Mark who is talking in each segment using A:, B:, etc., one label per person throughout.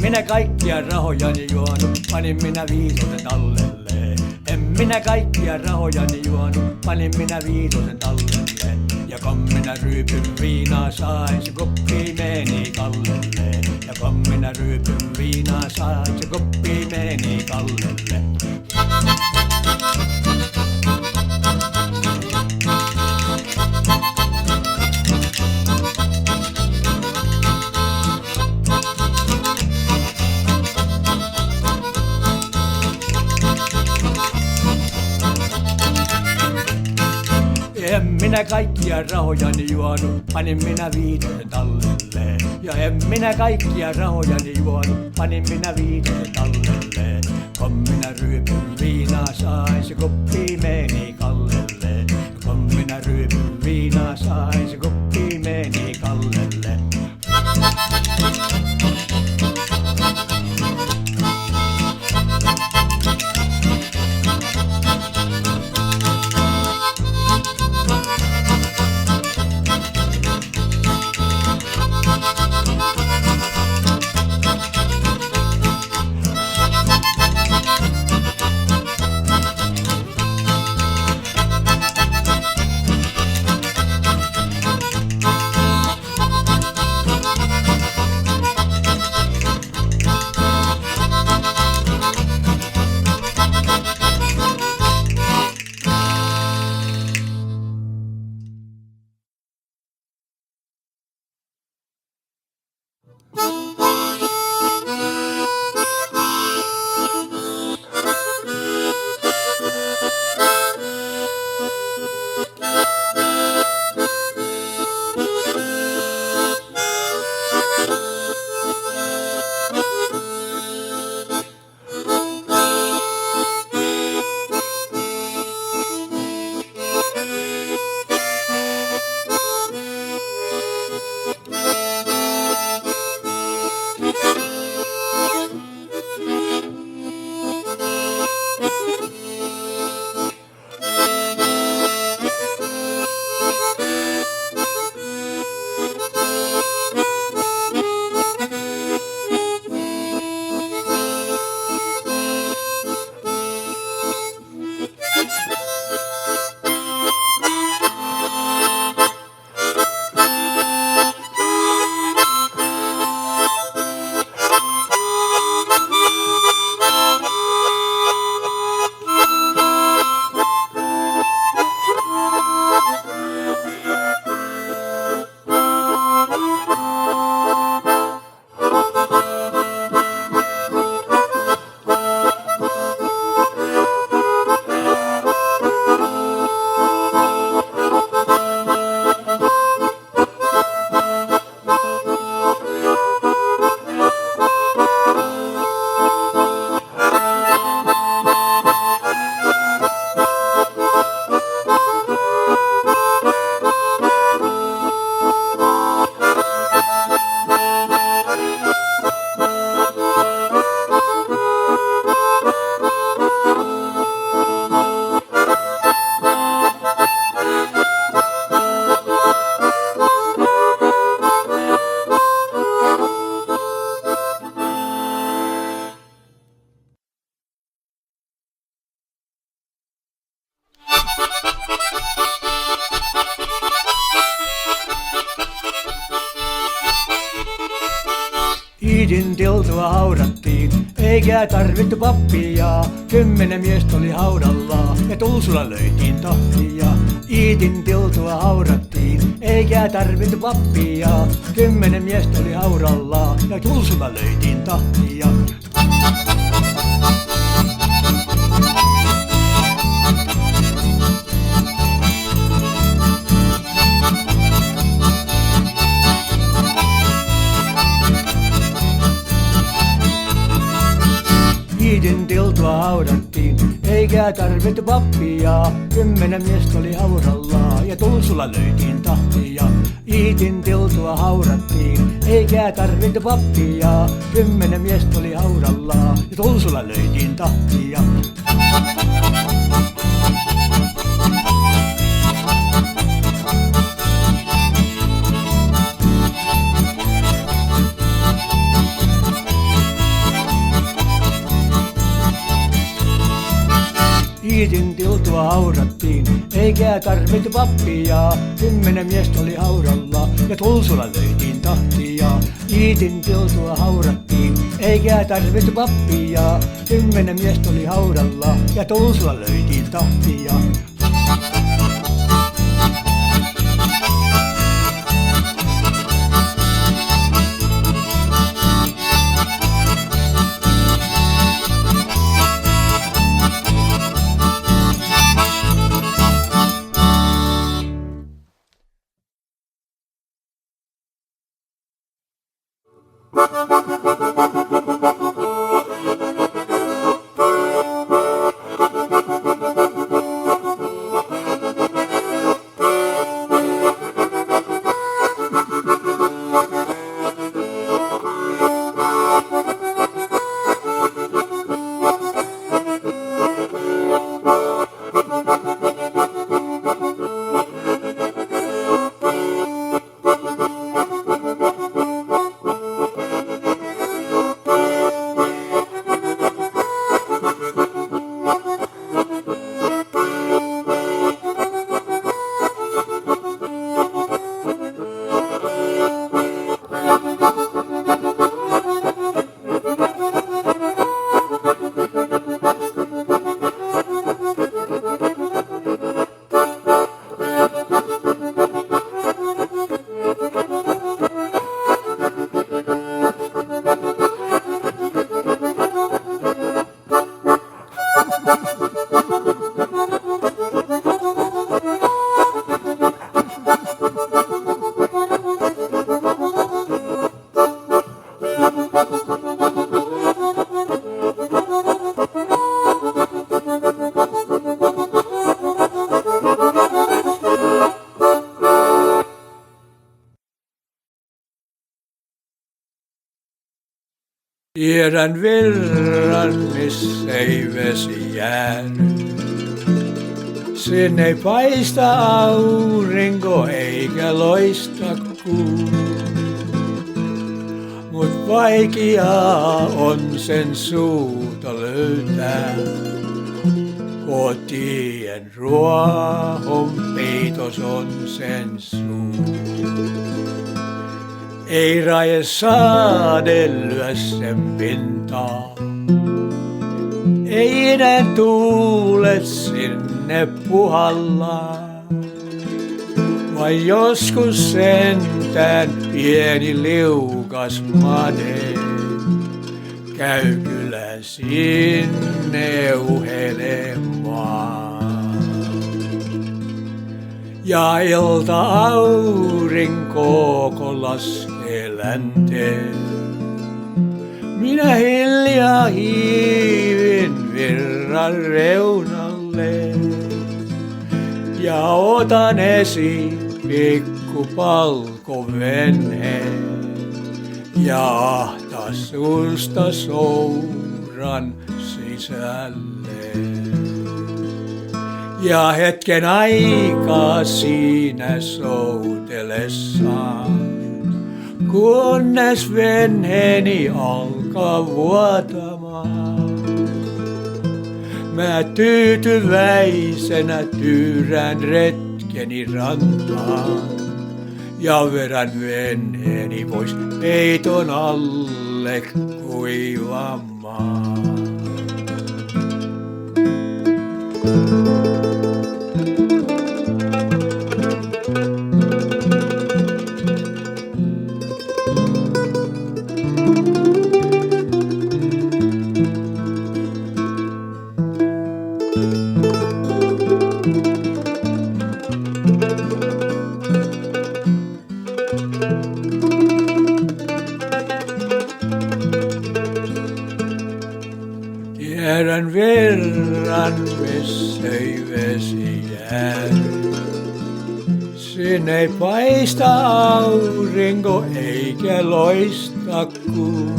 A: minä kaikkia rahojani juonut, panin minä viitosen tallelle. En minä kaikkia rahojani juonut, panin minä viitosen tallelle. Ja kun minä ryypyn viinaa sain, se koppi meni Kallelle. Ja kun minä ryypyn viinaa sain, se koppi meni Kallelle. En minä kaikkia rahojani juonut, panin minä viitosen tallelle. Ja en minä kaikkia rahojani juonut, panin minä viitosen tallelle. Kun minä ryypyn viinaa sain, se koppi meni Kallelle. Kun minä ryypyn viinaa sain, se koppi meni Kallelle. Iidin tiltua haudattiin, eikä tarvittu pappia. 10 miestä oli haudalla ja Tulsulla löytiin tahtia. Iidin tiltua haudattiin, eikä tarvittu pappia. 10 miestä oli haudalla ja Tulsulla löytiin tahtia. Iidin tiltua haudattiin, eikä tarvittu pappia. 10 miestä oli haudalla ja Tulsulla löytiin tahtia. Iidin tiltua haudattiin, eikä tarvittu pappia. 10 miestä oli haudalla ja Tulsulla löytiin tahtia. Iitin tiltua haudattiin, eikä tarvittu pappia. 10 miestä oli haudalla ja Tulsulla löitiin tahtia. Iitin tiltua haudattiin, eikä tarvittu pappia. 10 miestä oli haudalla ja Tulsulla löitiin tahtia. Tiedän virran, missä ei vesi jäänyt. Sen ei paista aurinko eikä loista kuu. Mut vaikeaa on sen suuta löytää. Kotien ruohon peitos on sen suu. Ei raje saade lyö sen pintaa. Ei enää tuulet sinne puhallaa. Vai joskus sentään pieni liukas made käy kyllä sinne uhelemaan. Ja ilta-aurinko kun laskee länteen, minä hiljaa hiivin virran reunalle ja otan esiin pikkupalkoveneen ja ahtasuusta souran sisälle. Ja hetken aikaa siinä soutelessaan, kunnes venheeni alkaa vuotamaan. Mä tyytyväisenä tyyrään retkeni rantaan ja vedän venheeni pois peiton alle kuivamaan. Tiedän virran, missä ei vesi jäädy. Sin ei paista aurinko eikä loista kuu.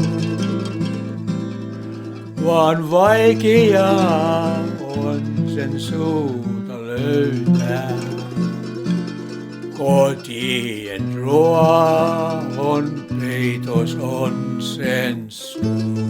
A: Vaan vaikeaa on sen suuta löytää. Kotien ruohon peitos on sen suu.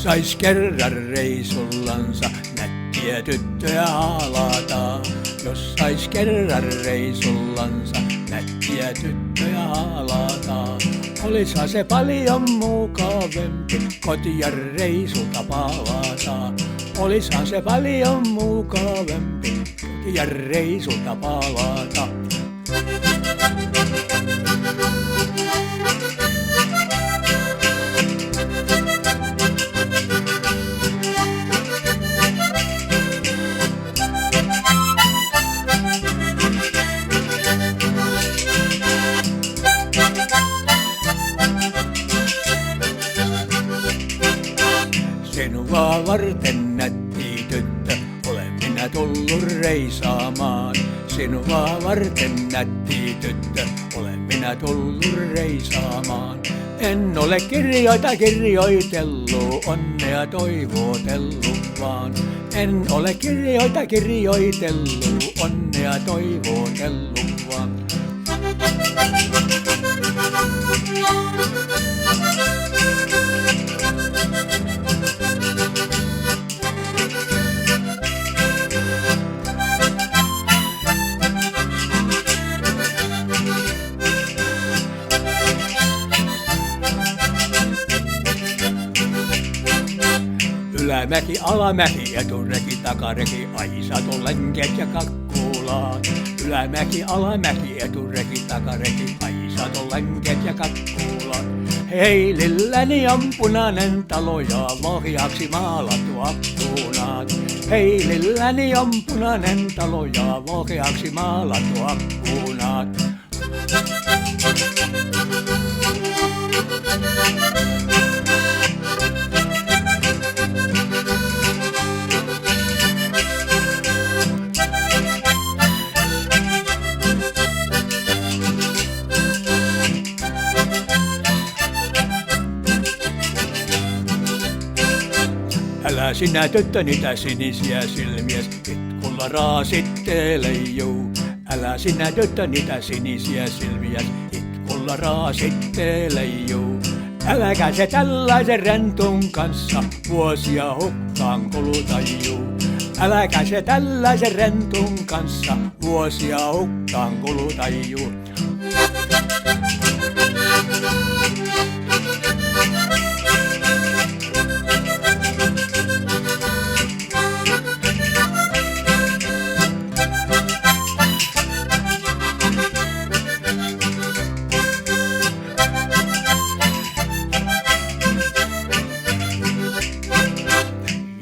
A: sais kerran reissullansa nättiä tyttöjä haalata. Jos sais kerran reissullansa nättiä tyttöjä haalata. Olishan se paljon mukavempi kotia reissulta palata. Olishan se paljon mukavempi kotia reissulta palata. Sinua varten nätti tyttö, olen minä tullut reisaamaan. Sinua varten nätti tyttö, olen minä tullut reisaamaan. En ole kirjoita kirjoitellut, onnea toivotellut vaan. En ole kirjoita kirjoitellut, onnea toivotellut vaan. Ylämäki, alamäki, etureki, takareki, aisat, lenket ja kakkulaat. Ylämäki, alamäki, etureki, takareki, aisat, lenket ja kakkulaat. Heililläni on punainen talo ja lahjaksi maalattu akkunaat. Heililläni on punainen talo ja lahjaksi maalattu akkunaat. Älä sinä tyttö niitä sinisiä silmiäs, itkulla raasittele juu. Älä sinä tyttö niitä sinisiä silmiäs, itkulla raasittele juu. Äläkä se tällaisen rentun kanssa vuosia hukkaan kuluta juu. Äläkä se tällaisen rentun kanssa vuosia hukkaan kuluta juu.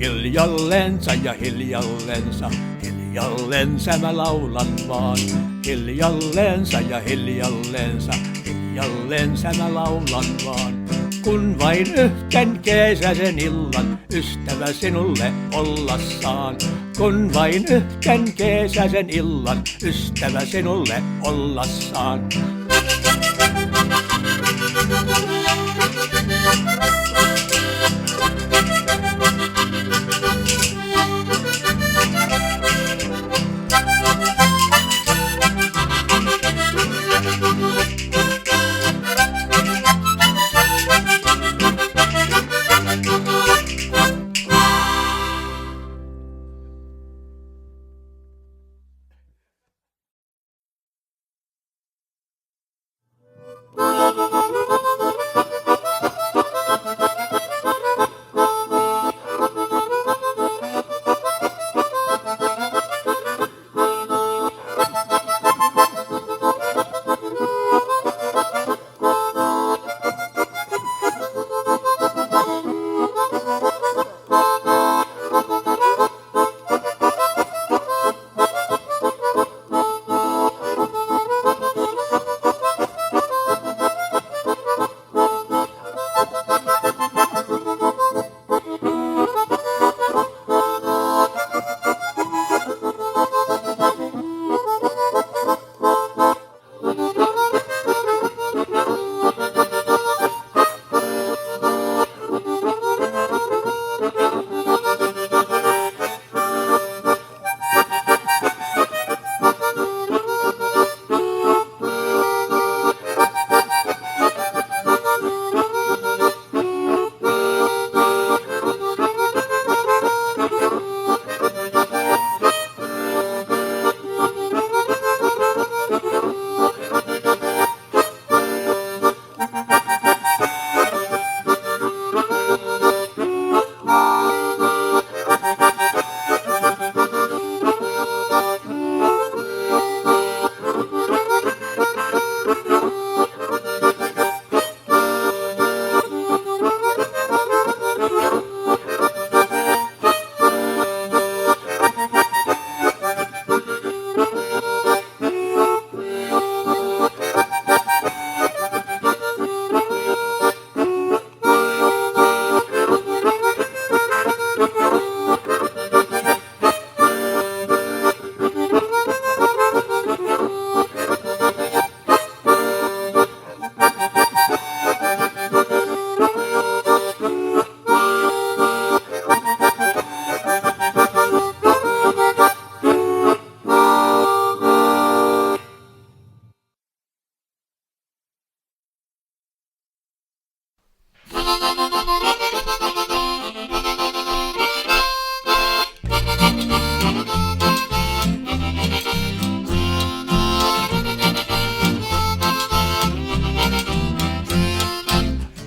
A: Hiljallensa ja hiljallensa, hiljallensa mä laulan vaan. Hiljallensa ja hiljallensa, hiljallensa mä laulan vaan. Kun vain yhten kesäisen illan ystävä sinulle ollassaan. Kun vain yhten kesäisen illan ystävä sinulle ollassaan.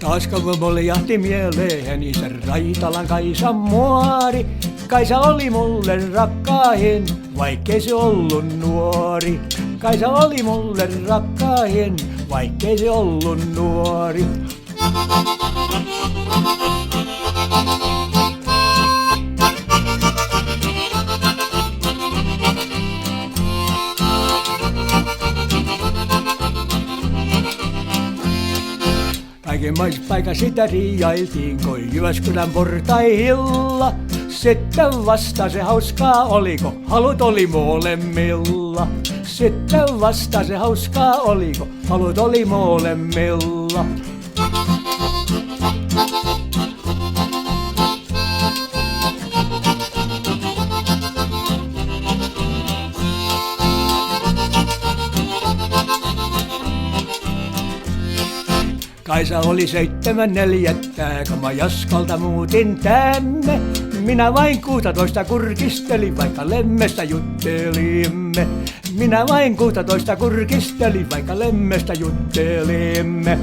A: Taaska mulle jahti mieleeni se Raitalan Kaisan muori. Kaisa oli mulle rakkaahin, vaikkei se ollut nuori. Kaisa oli mulle rakkaahin, vaikkei se ollut nuori. Kaikenmais paikka sitä riiailtiin, kun Jyväskylän portailla. Sitten vasta se hauskaa oliko, halut oli molemmilla. Sitten vasta se hauskaa oliko, halut oli molemmilla. Kaisa oli 7.4, kun mä Jaskalta muutin tänne. Minä vain 16 kurkistelin, vaikka lemmestä juttelimme. Minä vain 16 kurkistelin, vaikka lemmestä juttelimme.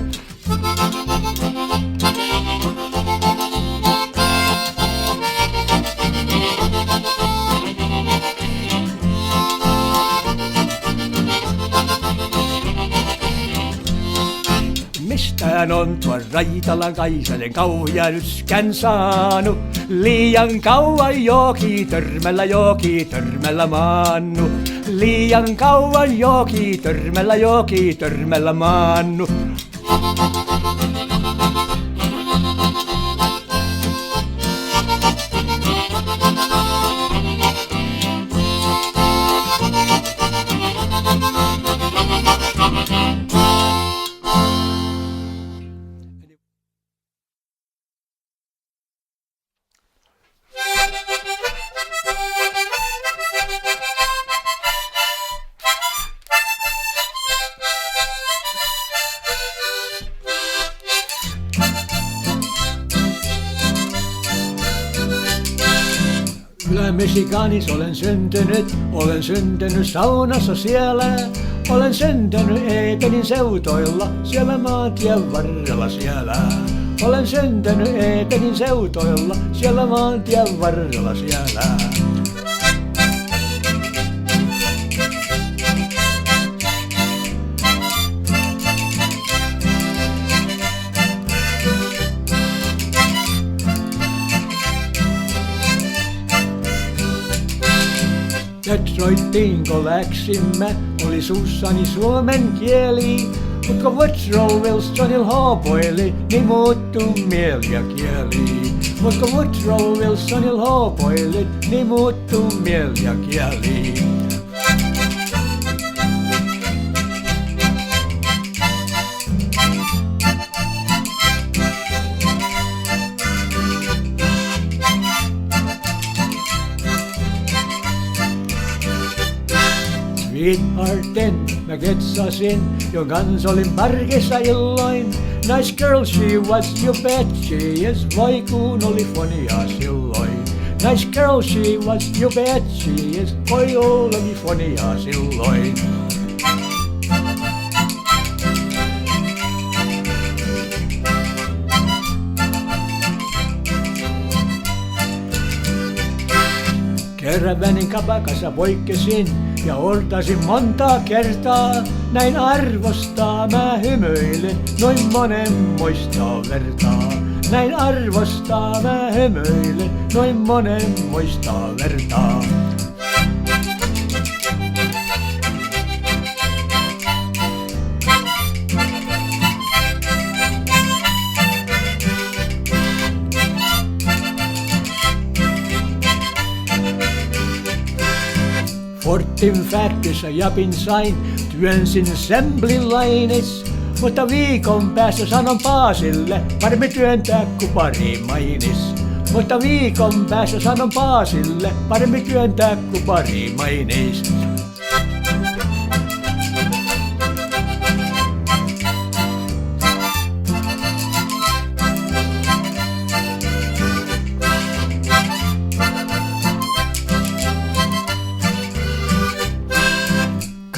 A: Mistään on tuon Raitalan Kaisasen kauhia yskän saanu. Liian kauan joki törmällä maannu. Liian kauan joki törmällä maannu. Ylämesikaanis olen syntynyt saunassa siellä. Olen syntynyt Eepenin seutoilla, siellä maantien varrella siellä. Olen syntynyt Eepenin seutoilla, siellä maantien varrella siellä. Detroittiin kun läksimme, oli suussani suomen kieli. Mut kun Woodrow Wilsonil hoopoili, niin muuttuu mieli ja kieli. Mut kun Woodrow Wilsonil hoopoili, niin muuttuu mieli ja kieli. Sweetheartin mä ketsasin, jo kans olin parkissa illoin. Nice girl she was, you bet she is, voi kun oli fonia silloin. Nice girl she was, you bet she is, voi oli fonia silloin. Kerran kapakassa poikkesin ja ortasin monta kertaa. Näin arvostaa mä hymyilen, noin monenmoista vertaa. Näin arvostaa mä hymyilen, noin monenmoista vertaa. Fortin färkissä japin sain, työnsin Semblilainis. Mutta viikon päästä sanon Paasille, parempi työntää ku pari mainis. Mutta viikon päästä sanon Paasille, parempi työntää ku pari mainis.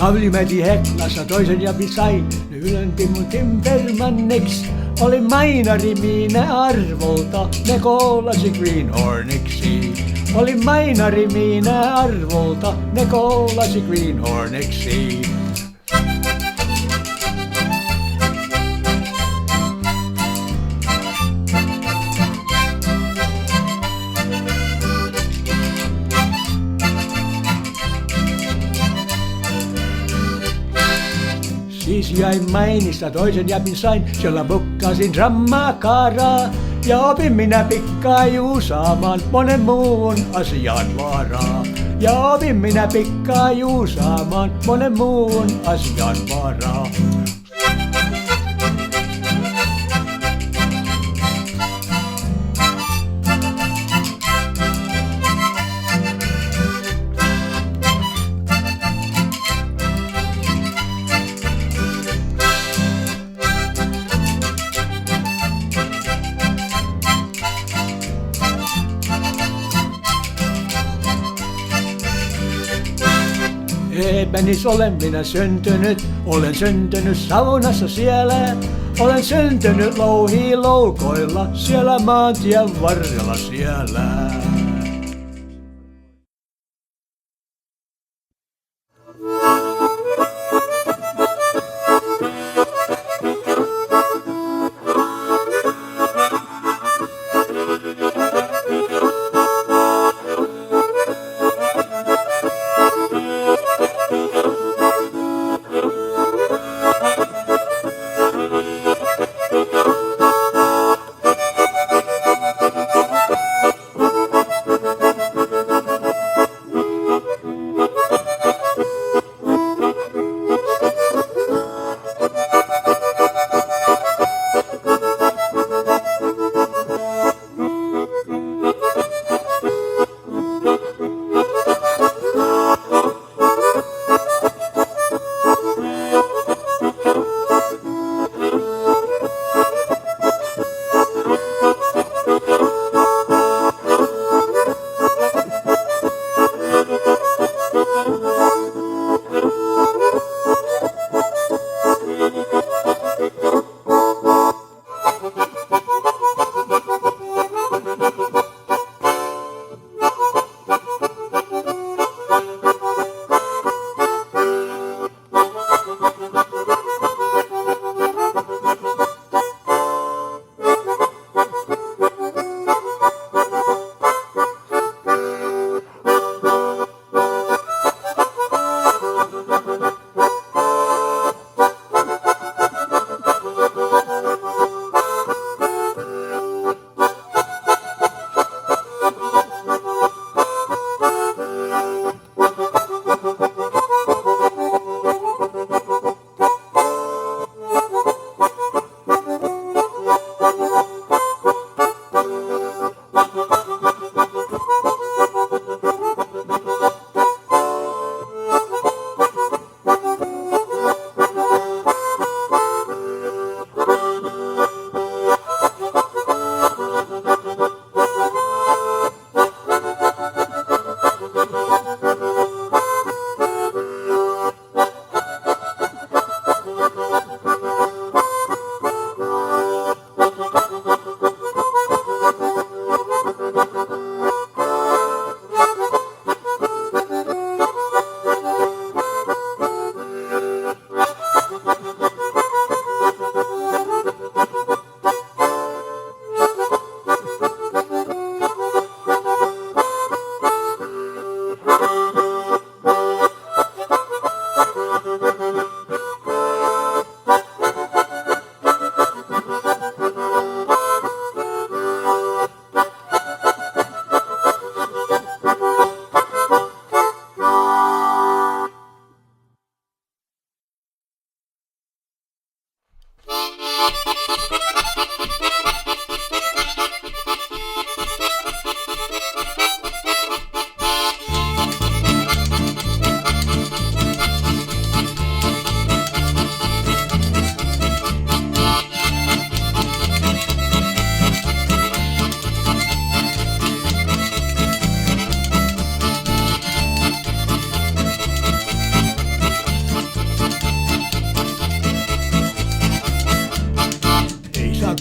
A: Kavli meti Heklassa toisen japi sain, ne ylenti mun Timpermanniksi. Oli mainari minä arvolta, ne koolasi greenhorniksi. Oli mainari minä arvolta, ne koolasi greenhorniksi. Siis jäin mainista toisen jäpin sain, jolla bukkasin drammakaraa. Ja opin minä pikkaajuusaamaan monen muun asian vaaraa. Ja opin minä pikkaajuusaamaan monen muun asian vaaraa. Eepänis olen minä syntynyt, olen syntynyt saunassa siellä. Olen syntynyt louhiloukoilla, siellä maantien varrella siellä.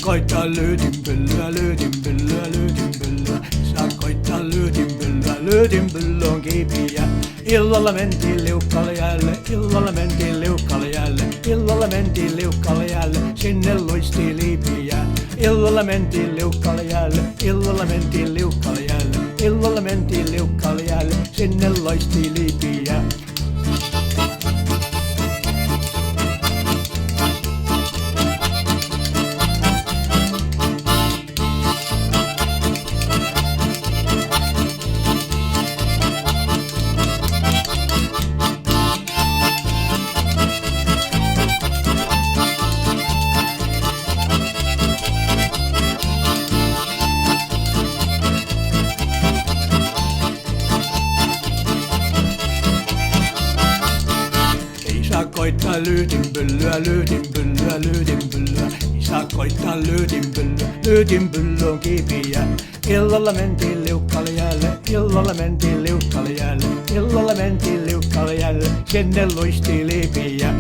A: koittaa lyytinpyllyä, lyytinpyllyä, lyytinpyllyä. Isä koittaa lyytinpyllyä, lyytinpylly on kipiä. Illalla mentiin liukkaalle jäälle, illalla mentiin liukkaalle jäälle, illalla mentiin liukkaalle jäälle, sinne luisti liipiä. Illalla mentiin liukkaalle jäälle, illalla mentiin liukkaalle jäälle, illalla mentiin liukkaalle jäälle, sinne loisti liipiä. Koittaa lyytinpyllyä, lyytinpyllyä, lyytinpyllyä. Isä koittaa lyytinpyllyä, lyytinpylly on kipiä. Illalla mentiin liukkaalle jäälle, illalla mentiin liukkaalle jäälle, illalla mentiin liukkaalle jäälle, sinne luisti liipiä.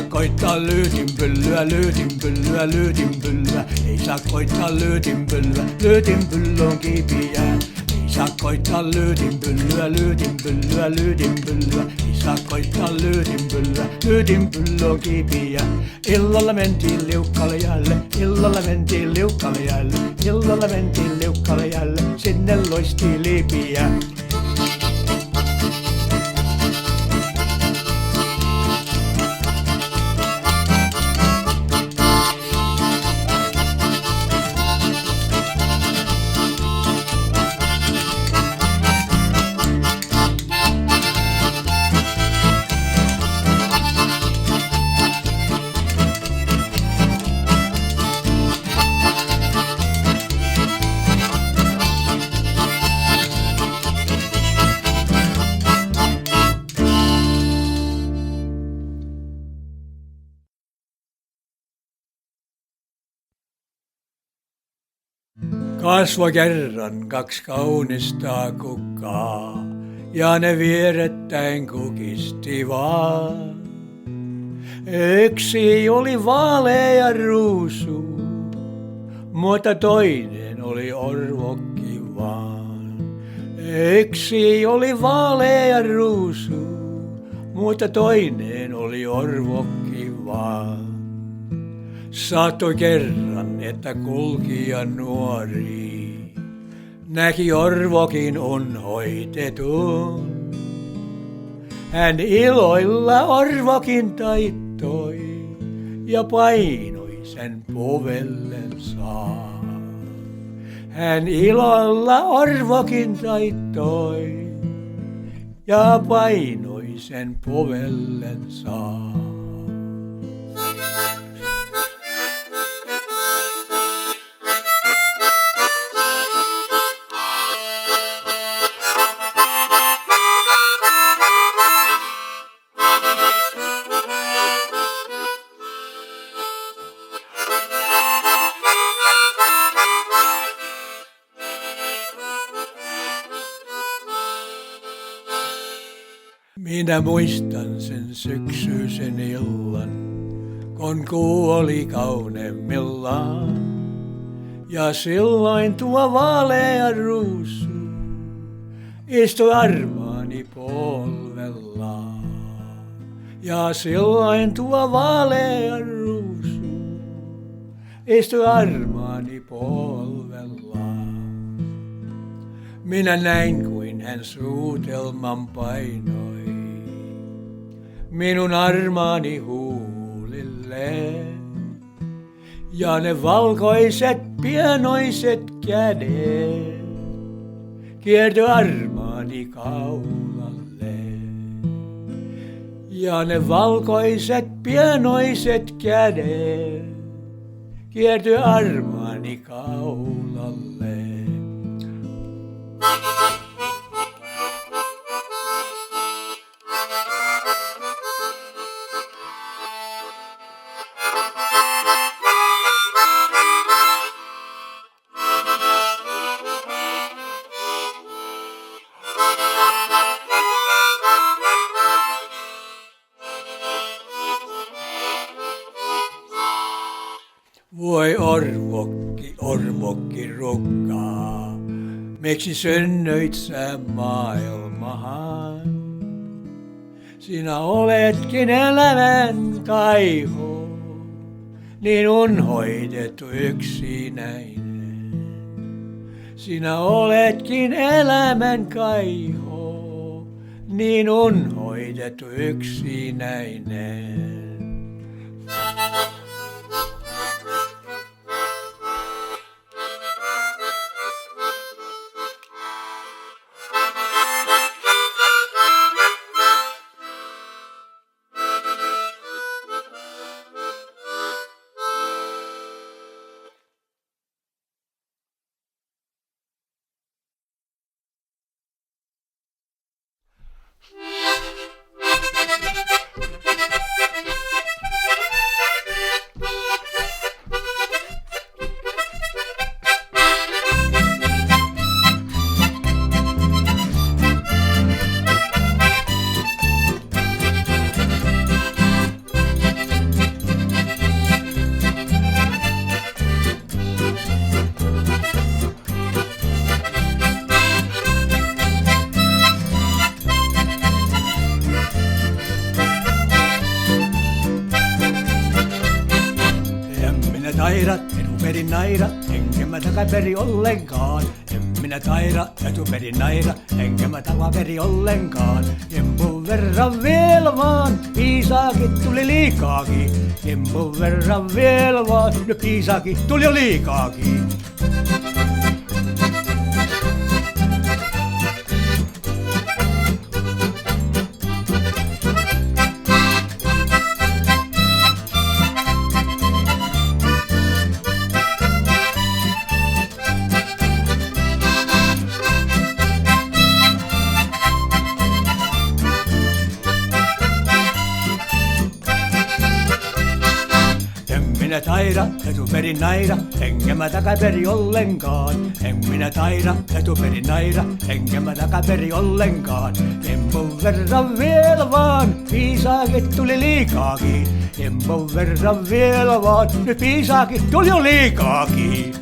A: Koittaa lyytinpyllyä, lyytinpyllyä, lyytinpyllyä. Ei saa koittaa lyytinpyllyä, lyytinpylly on kipiä. Ei saa koittaa lyytinpyllyä, lyytinpyllyä, lyytinpyllyä. Ei saa koittaa lyytinpyllyä, lyytinpylly on kipiä. Illalla mentiin liukkaalle jäälle, illalla mentiin liukkaalle jäälle, illalla mentiin liukkaalle jäälle, sinne loisti liipiä. Kasvoi kerran kaksi kaunista kukkaa, ja ne vierettäin kukisti vaan. Yksi oli vaalea ruusu, mutta toinen oli orvokki vaan. Yksi oli vaalea ruusu, mutta toinen oli orvokki vaan. Saattoi kerran, että kulkija nuori näki orvokin unhoitetun. Hän iloilla orvokin taittoi ja painoi sen povellensa. Hän iloilla orvokin taittoi ja painoi sen povellensa. Minä muistan sen syksyisen illan, kun kuu oli kauneimmillaan. Ja silloin tuo vaalea ruusu istui armaani polvellaan. Ja silloin tuo vaalea ruusu istui armaani polvellaan. Minä näin, kuin hän suutelman painoi minun armaani huulille. Ja ne valkoiset pienoiset kädet kiertoi armaani kaulalle. Ja ne valkoiset pienoiset kädet kiertyi armaani kaulalle. Voi orvokki, orvokki rukkaa, miksi synnöit sä maailmahan? Sinä oletkin elämän kaiho, niin unhoitettu yksinäinen. Sinä oletkin elämän kaiho, niin unhoitettu yksinäinen. Taida, etuperin naira, enkä mä takaperi ollenkaan. En minä taida, etuperin naira, enkä mä takaperi ollenkaan. Jempun verran vielä vaan, piisaakin tuli liikaakin. Jempun verran vielä vaan, no piisaakin tuli jo liikaakin. Minä taida, etuperin naira, enkä mä takaperi ollenkaan. En minä taida, etuperin naira, enkä mä takaperi ollenkaan. Empun verran vielä vaan, piisaakin tuli liikaakin. Empun verran vielä vaan, nyt piisaakin tuli jo liikaakin.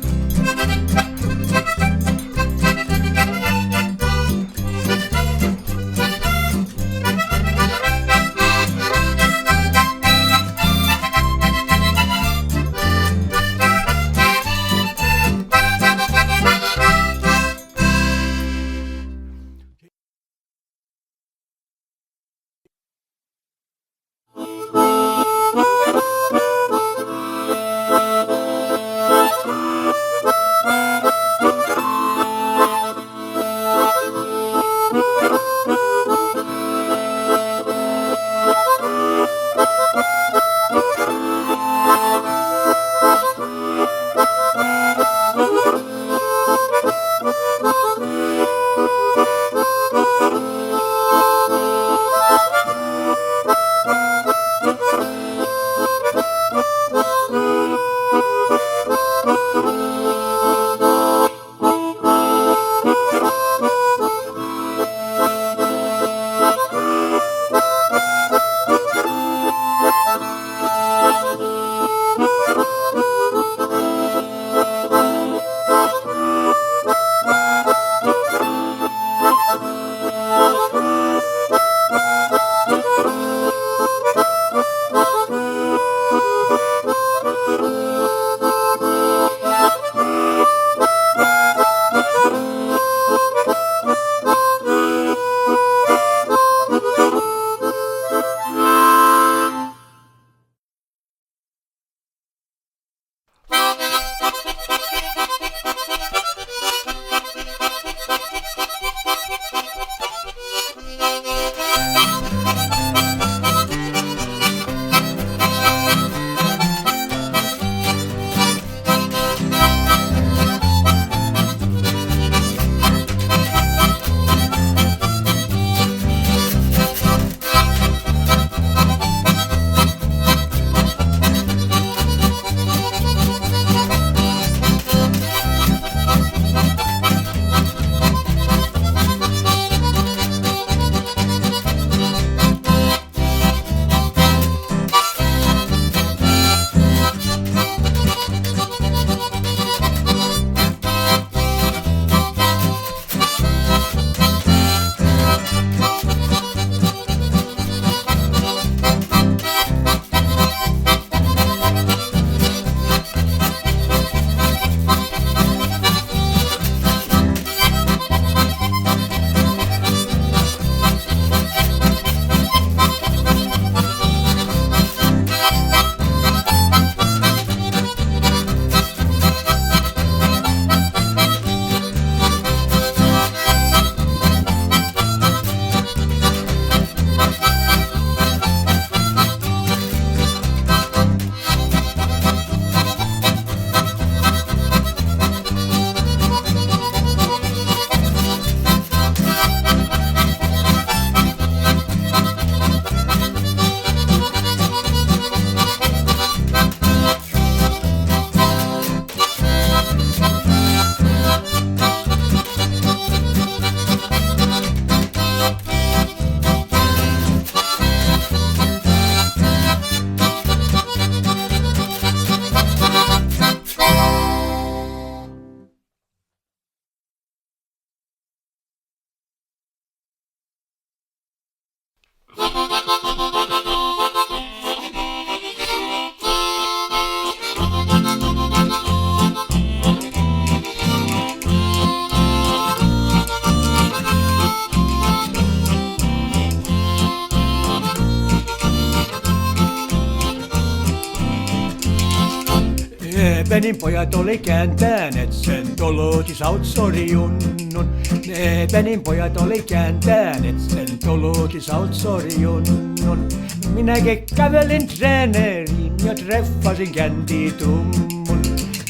A: Ebenin pojat oli kääntäneet sen toluti Sautsori-junnun. Ebenin pojat oli kääntäneet sen toluti Sautsori-junnun. Minäkin kävelin treeneriin ja treffasin känditummun.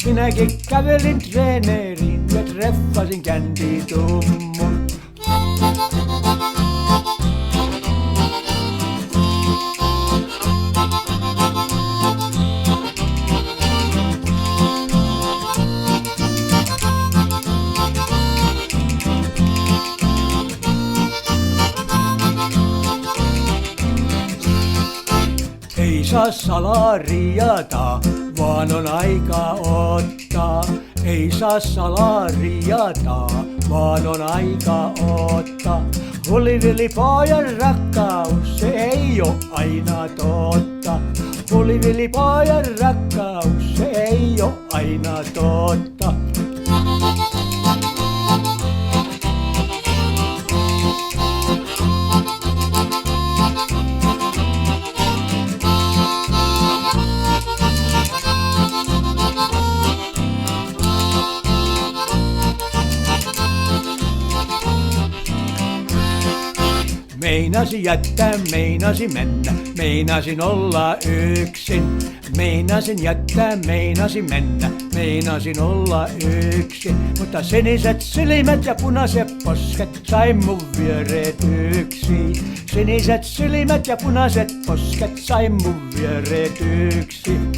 A: Minäkin kävelin treeneriin ja treffasin känditummun. Ei saa salariata, vaan on aika ottaa. Ei saa salariata, vaan on aika ottaa. Hulivili-pojan rakkaus, se ei oo aina totta. Hulivili-pojan rakkaus, se ei oo aina totta. Meinasin jättää, meinasin mennä, meinasin olla yksin. Meinasin jättää, meinasin mennä, meinasin olla yksin. Mutta siniset silmät ja punaiset posket sai mun viereet yksin. Siniset silmät ja punaiset posket sai mun viereet yksin.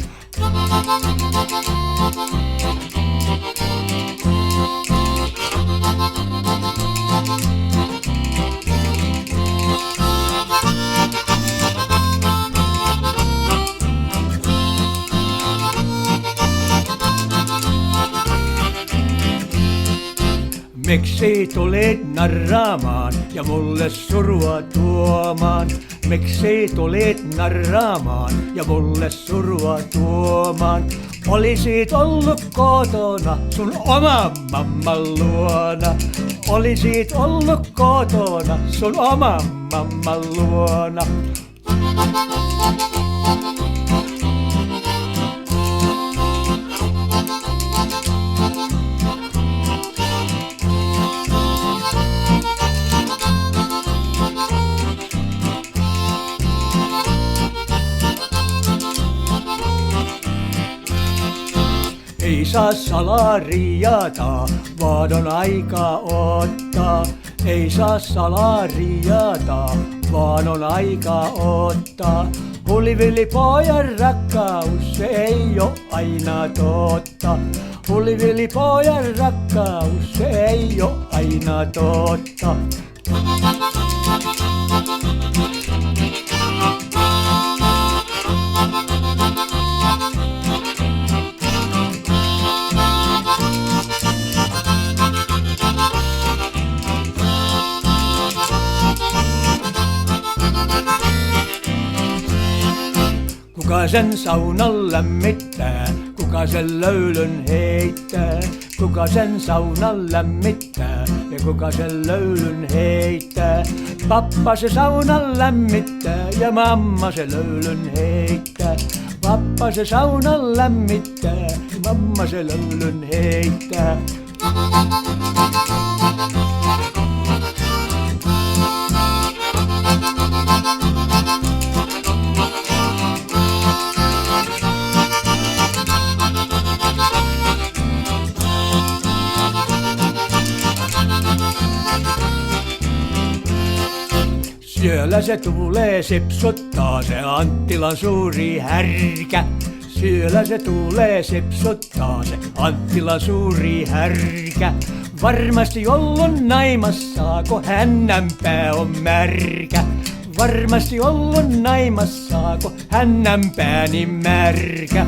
A: Miksi tulit narraamaan ja mulle surua tuomaan? Miksi tulit narraamaan ja mulle surua tuomaan? Olisit ollut kotona sun oman mamman luona. Olisit ollut kotona sun oman mamman luona. Ei saa salariata, vaan on aika ottaa. Ei saa salariata, vaan on aika ottaa. Hulivili-pojan rakkaus, se ei oo aina totta. Hulivili-pojan rakkaus, se ei oo aina totta. Kuka sen saunan lämmittää, kuka sen löylyn heittää? Kuka sen saunan lämmittää ja kuka sen löylyn heittää? Pappa se saunan lämmittää ja mamma se löylyn heittää. Pappa se saunan lämmittää ja mamma se löylyn heittää. Siellä se tulee sipsuttaa se Anttilan suuri härkä. Siellä se tulee sipsuttaa se Anttilan suuri härkä. Varmasti ollut naimassa, kun hännänpää on märkä. Varmasti ollut naimassa, kun hännänpää niin märkä.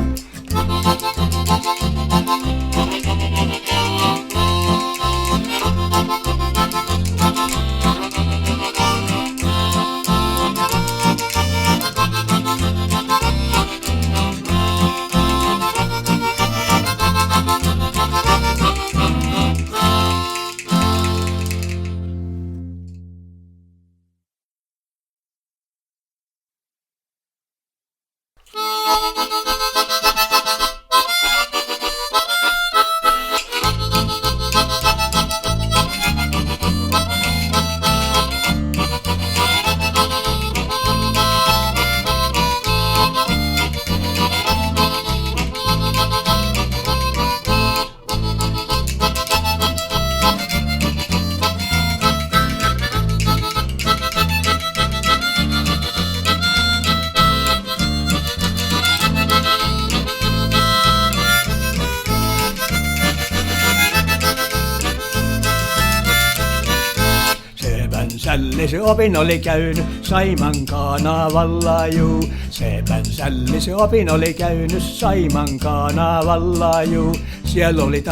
A: sälli se opin oli käynyt Saiman kanavalla juu. Sepän sälli se opin oli käynyt Saiman kanavalla juu. Siellä oli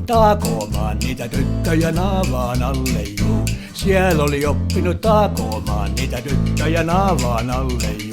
A: taakomaan niitä tyttöjä naavaan alle juu. Siellä oli oppinut taakomaan niitä tyttöjä naavaan alle juu.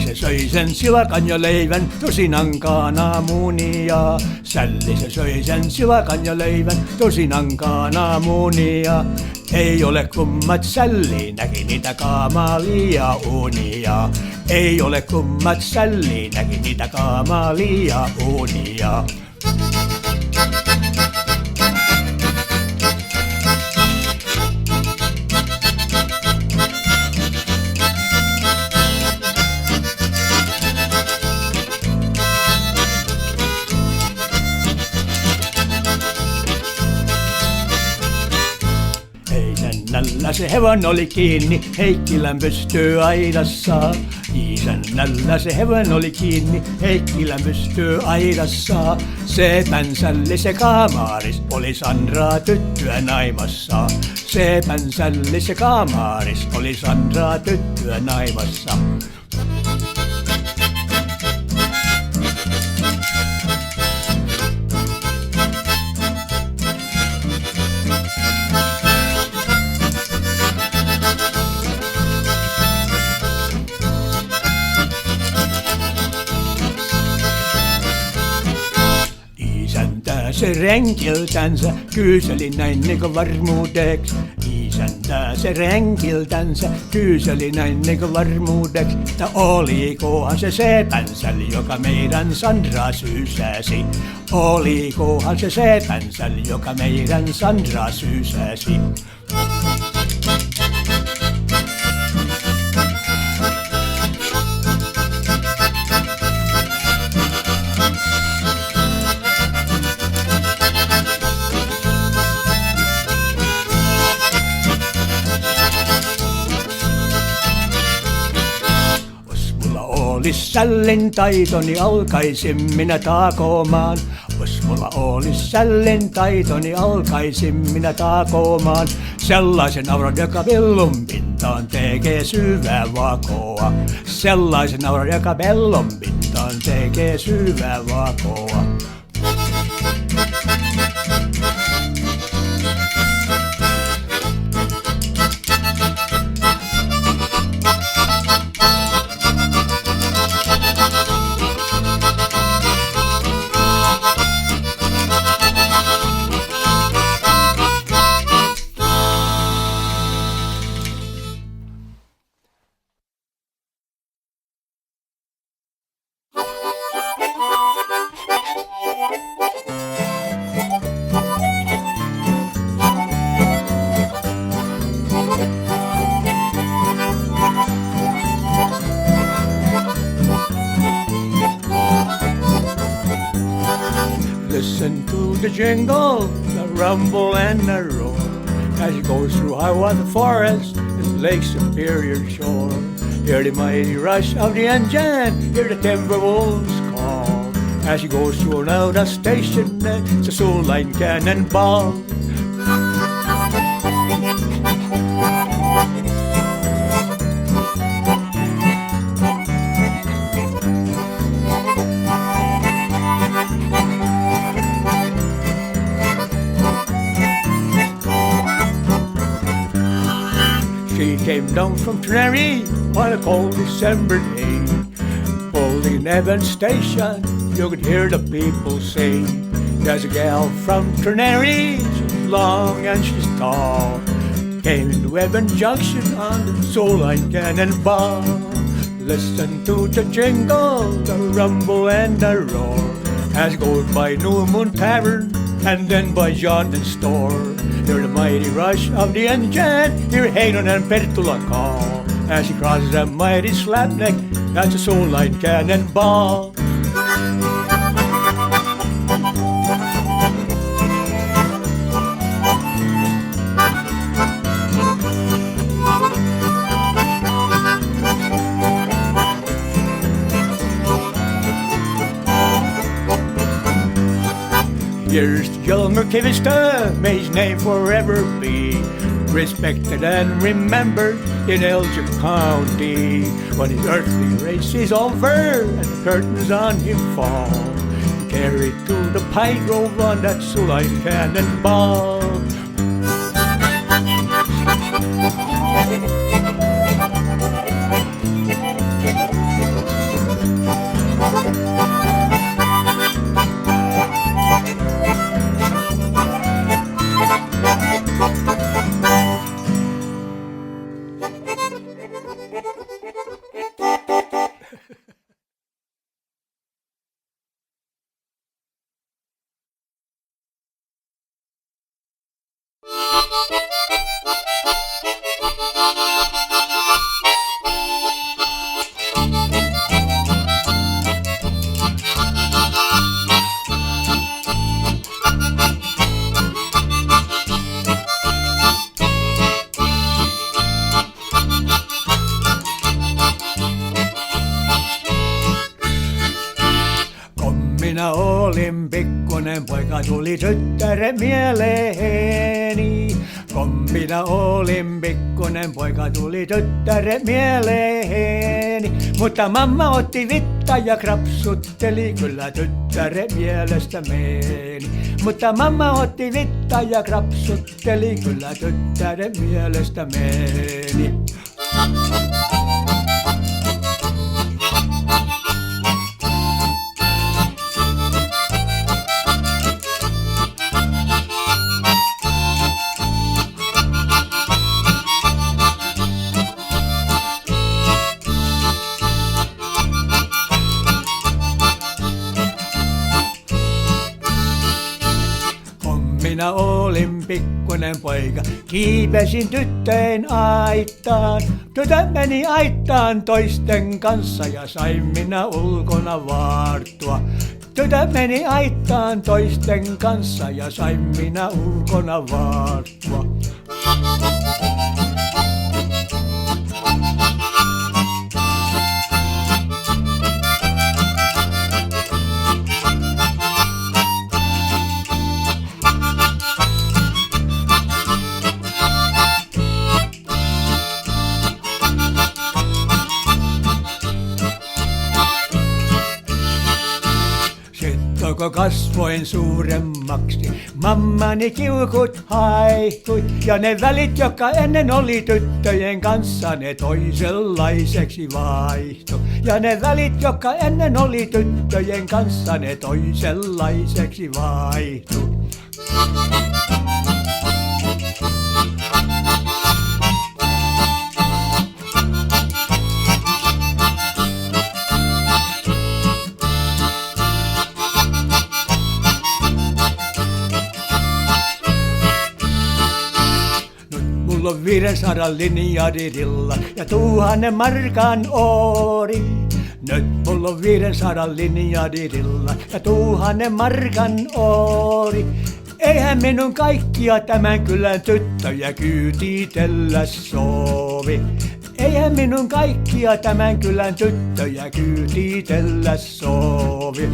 A: Se söi sen silakan ja leivän tosinan kananmunia. Sälli se söi sen silakan ja leivän tosinan kananmunia. Ei ole kummat sälli näki niitä kamalia unia. Ei ole kummat sälli näki niitä kamalia unia. Isännällä se hevonen oli kiinni Heikkilän pystyaidassa. Isännällä se hevonen oli kiinni Heikkilän pystyaidassa. Sepän sälli se kamaris oli Sandraa tyttöä naimassa. Sepän sälli se kamaris oli Sandraa tyttöä naimassa. Se renkiltänsä kyyseli näin niinku varmuudeks. Isäntää se renkiltänsä kyyseli näin niinku varmuudeks. Ta olikohan se sepänsäl, joka meidän Sandraa syysäsi. Olikohan se sepänsäl, joka meidän Sandraa syysäsi. Olis sällin taitoni alkaisin minä taakomaan. Jos mulla olis sällin taitoni alkaisin minä taakomaan. Sellaisen auran, joka pellon pintaan tekee syvää vakoa. Sellaisen auran, joka pellon pintaan tekee syvää vakoa. Listen to the jingle, the rumble and the roar as it goes through Hiawatha Forest and Lake Superior shore. Hear the mighty rush of the engine, hear the timber wolves call as it goes through another station. It's a soul line cannonball. She came down from Trinity on a cold December day. Holding Evans Station, you could hear the people say, there's a gal from Trinity, she's long and she's tall. Came into Evans Junction on the Soul Line Cannonball. Listen to the jingle, the rumble and the roar as it goes by New Moon Tavern and then by Jonathan's store. Hear the mighty rush of the engine, hear Hayden and Petula call as he crosses a mighty slapneck, that's a Soul Line Cannonball. Gilmer Kivister, may his name forever be respected and remembered in Elgin County. When his earthly race is over and the curtains on him fall, carried to the Pine Grove on that Suline cannonball. Minä olin pikkunen poika, tuli tyttären mieleeni. Kun minä olin pikkunen poika, tuli tyttären mieleeni. Mutta mamma otti vitta ja krapsutteli, kyllä tyttären mielestä meni. Mutta mamma otti vitta ja krapsutteli, kyllä tyttären mielestä meni. Minä olin pikkunen poika, kiipesin tyttöjen aittaan. Tytö meni aittaan toisten kanssa ja sain minä ulkona vaartua. Tytö meni aittaan toisten kanssa ja sain minä ulkona vaartua. Kun kasvoin suuremmaksi, mammani kiukut haihtui. Ja ne välit, jotka ennen oli tyttöjen kanssa, ne toisenlaiseksi vaihtui. Ja ne välit, jotka ennen oli tyttöjen kanssa, ne toisenlaiseksi vaihtui. Mulla on 500 linjadilla ja 1000 markan oori. Nyt mulla on 500 linjadilla ja 1000 markan oori. Eihän minun kaikkia tämän kylän tyttöjä kyytitellä sovi. Eihän minun kaikkia tämän kylän tyttöjä kyytitellä sovi.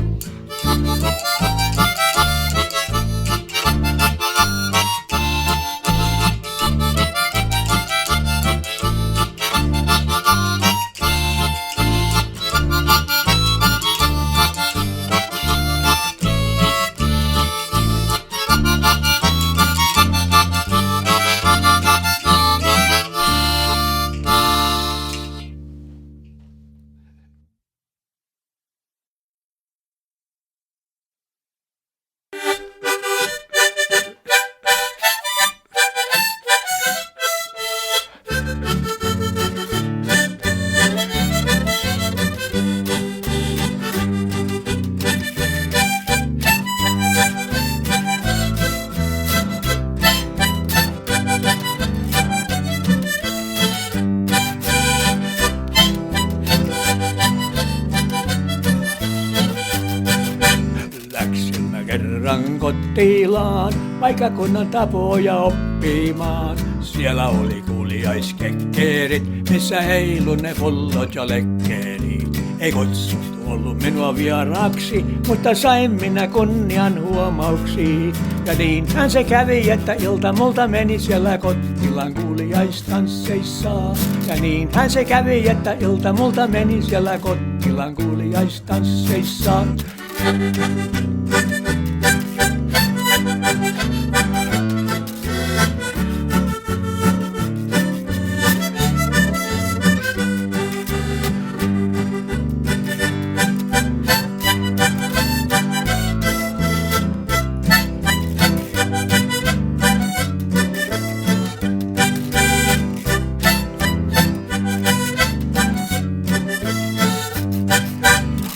A: Kerran kotiilaan, paikkakunnan tapoja oppimaan. Siellä oli kuuliaiskekkeerit, missä heilu ne pullot ja lekkeerit. Ei kutsuttu ollut minua vieraaksi, mutta sain minä kunnian huomauksiin. Ja niinhän se kävi, että ilta multa meni siellä Kottilan kuulijaistansseissa. Ja niinhän se kävi, että ilta multa meni siellä Kottilan kuulijaistansseissa.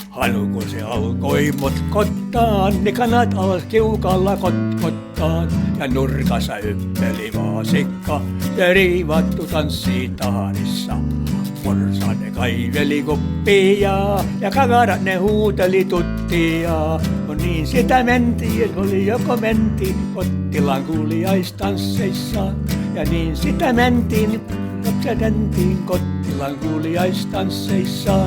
A: Hanu kun se alkoi motkottaan, ne kanat alas kiukalla kotkottaan. Ja nurkassa yppeli vaasikka, ja riivattu tanssii tahdissa. Porsa ne kaiveli kuppia, ja kakarat ne huuteli tuttia. No niin sitä mentiin, oli joko mentiin Kottilan kuulijaistansseissa. Ja niin sitä mentiin, Kottilan kuulijaistansseissa.